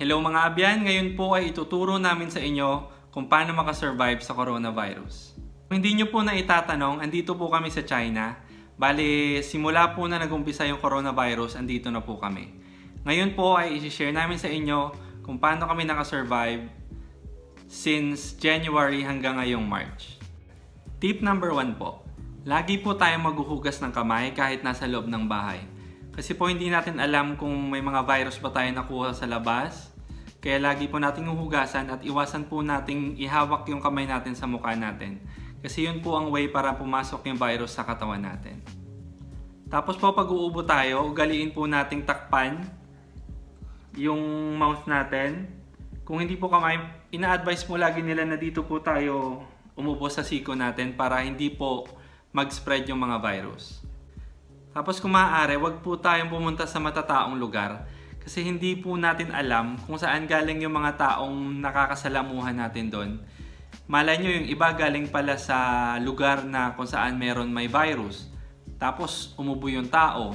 Hello mga abyan, ngayon po ay ituturo namin sa inyo kung paano makasurvive sa coronavirus. Kung hindi nyo po na itatanong, andito po kami sa China. Bali, simula po na nag-umpisa yung coronavirus, andito na po kami. Ngayon po ay isi-share namin sa inyo kung paano kami nakasurvive since January hanggang ngayong March. Tip number 1 po, lagi po tayong maghuhugas ng kamay kahit nasa loob ng bahay. Kasi po hindi natin alam kung may mga virus ba tayo nakuha sa labas. Kaya lagi po nating huhugasan at iwasan po nating ihawak yung kamay natin sa mukha natin. Kasi yun po ang way para pumasok yung virus sa katawan natin. Tapos po pag uubo tayo, ugaliin po nating takpan yung mouth natin. Kung hindi po kamay, ina-advise po lagi nila na dito po tayo umubo sa siko natin para hindi po mag-spread yung mga virus. Tapos kung maaari, wag po tayong pumunta sa matataong lugar kasi hindi po natin alam kung saan galing yung mga taong nakakasalamuhan natin doon. Malay nyo yung iba galing pala sa lugar na kung saan meron may virus. Tapos umubo yung tao.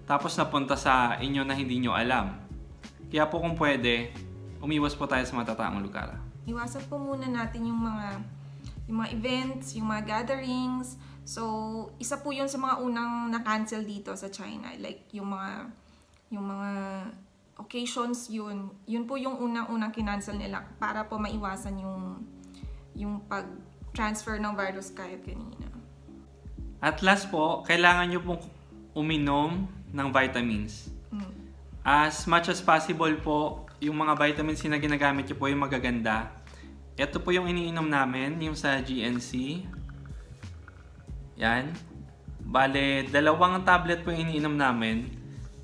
Tapos napunta sa inyo na hindi nyo alam. Kaya po kung pwede, umiwas po tayo sa matataong lugar. Iwasan po muna natin yung mga events, yung mga gatherings. So, isa po yun sa mga unang na-cancel dito sa China. Like, yung mga occasions, yun po yung unang kinancel nila para po maiwasan yung pag-transfer ng virus kahit kanina. At last po, kailangan nyo pong uminom ng vitamins. As much as possible po, yung mga vitamins na ginagamit nyo po yung magaganda. Ito po yung iniinom namin, yung sa GNC. Yan. Bale, 2 tablet po yung iniinom namin.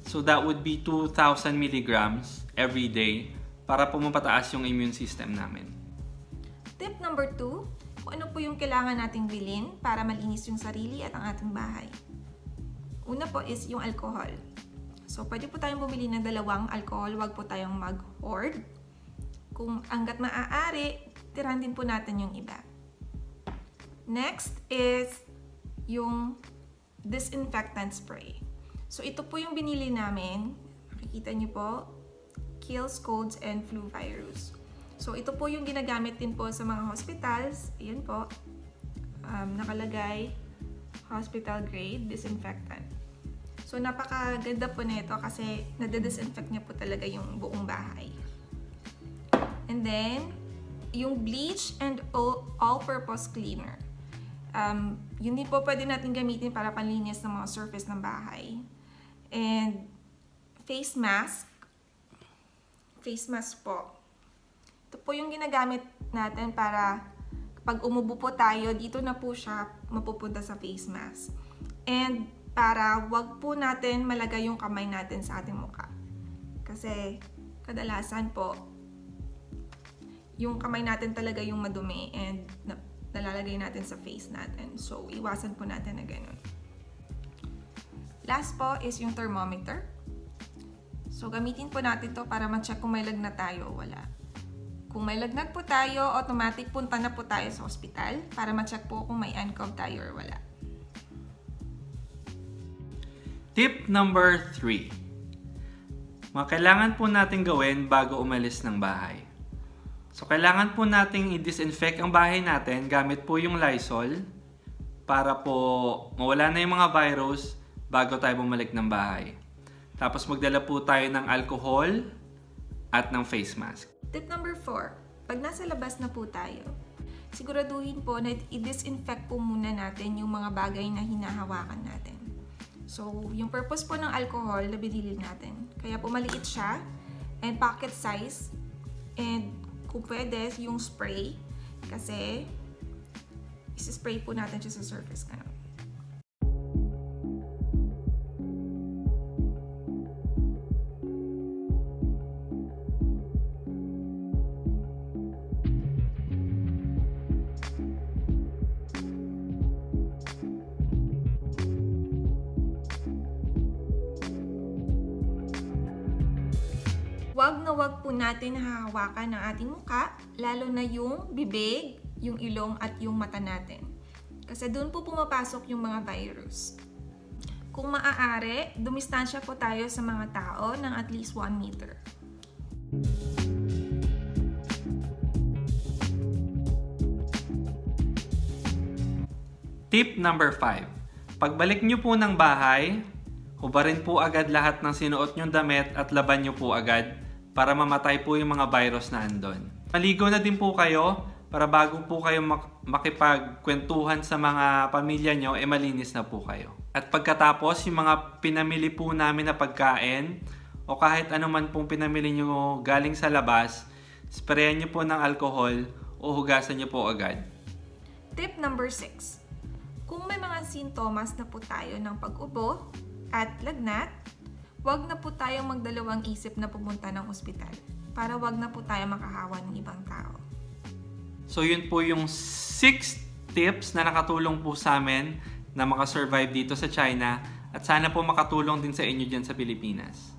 So that would be 2,000 milligrams every day para po mapataas yung immune system namin. Tip number 2, kung ano po yung kailangan nating bilhin para malinis yung sarili at ang ating bahay. Una po is yung alcohol. So pwede po tayong bumili ng 2 alcohol, wag po tayong mag-hoard. Kung hanggat maaari, tirahan din po natin yung iba. Next is yung disinfectant spray. So ito po yung binili namin. Makikita niyo po, kills colds and flu virus. So ito po yung ginagamit din po sa mga hospitals. Ayan po, nakalagay hospital grade disinfectant. So napakaganda po nito kasi nade-disinfect niya po talaga yung buong bahay. And then yung bleach and all-purpose cleaner. Yun din po pwede natin gamitin para panlinis ng mga surface ng bahay. And face mask. Face mask po. Ito po yung ginagamit natin para kapag umubo po tayo, dito na po siya mapupunta sa face mask. And para wag po natin malagay yung kamay natin sa ating mukha. Kasi kadalasan po, yung kamay natin talaga yung madumi and nalalagay natin sa face natin. So, iwasan po natin na ganun. Last po is yung thermometer. So, gamitin po natin to para ma-check kung may lagnat tayo o wala. Kung may lagnat po tayo, automatic punta na po tayo sa hospital para ma-check po kung may nCoV tayo or wala. Tip number 3. Mga kailangan po natin gawin bago umalis ng bahay. So, kailangan po nating i-disinfect ang bahay natin gamit po yung Lysol para po mawala na yung mga virus bago tayo bumalik ng bahay. Tapos magdala po tayo ng alcohol at ng face mask. Tip number 4. Pag nasa labas na po tayo, siguraduhin po na i-disinfect po muna natin yung mga bagay na hinahawakan natin. So, yung purpose po ng alcohol na binili natin. Kaya po maliit siya and pocket size and kung pwede, yung spray kasi isi-spray po natin siya sa surface ka. Wag na wag po natin hahawakan ng ating muka, lalo na yung bibig, yung ilong at yung mata natin. Kasi doon po pumapasok yung mga virus. Kung maaari, dumistansya po tayo sa mga tao ng at least 1 meter. Tip number 5. Pagbalik nyo po ng bahay, hubarin po agad lahat ng sinuot nyong damit at laban nyo po agad para mamatay po yung mga virus na andon. Maligo na din po kayo para bago po kayo makipagkwentuhan sa mga pamilya nyo, malinis na po kayo. At pagkatapos, yung mga pinamili po namin na pagkain o kahit anuman pong pinamili nyo galing sa labas, sprayan nyo po ng alcohol o hugasan nyo po agad. Tip number 6. Kung may mga sintomas na po tayo ng pag-ubo at lagnat, wag na po tayong magdalawang isip na pumunta ng ospital para wag na po tayo makahawa ng ibang tao. So yun po yung 6 tips na nakatulong po sa amin na makasurvive dito sa China at sana po makatulong din sa inyo dyan sa Pilipinas.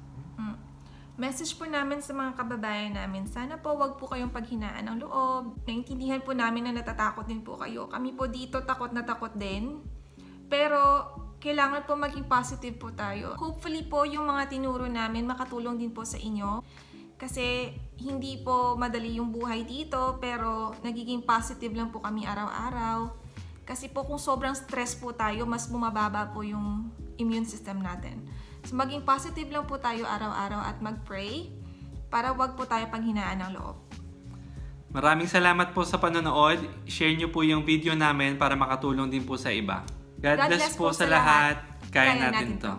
Message po namin sa mga kababayan namin, sana po wag po kayong paghinaan ng loob. Naintindihan po namin na natatakot din po kayo. Kami po dito takot na takot din. Pero kailangan po maging positive po tayo. Hopefully po yung mga tinuro namin makatulong din po sa inyo. Kasi hindi po madali yung buhay dito, pero nagiging positive lang po kami araw-araw. Kasi po kung sobrang stress po tayo, mas bumababa po yung immune system natin. So maging positive lang po tayo araw-araw at mag-pray para wag po tayo panghinaan ng loob. Maraming salamat po sa panonood. Share nyo po yung video namin para makatulong din po sa iba. God bless po sa lahat. Kaya natin to.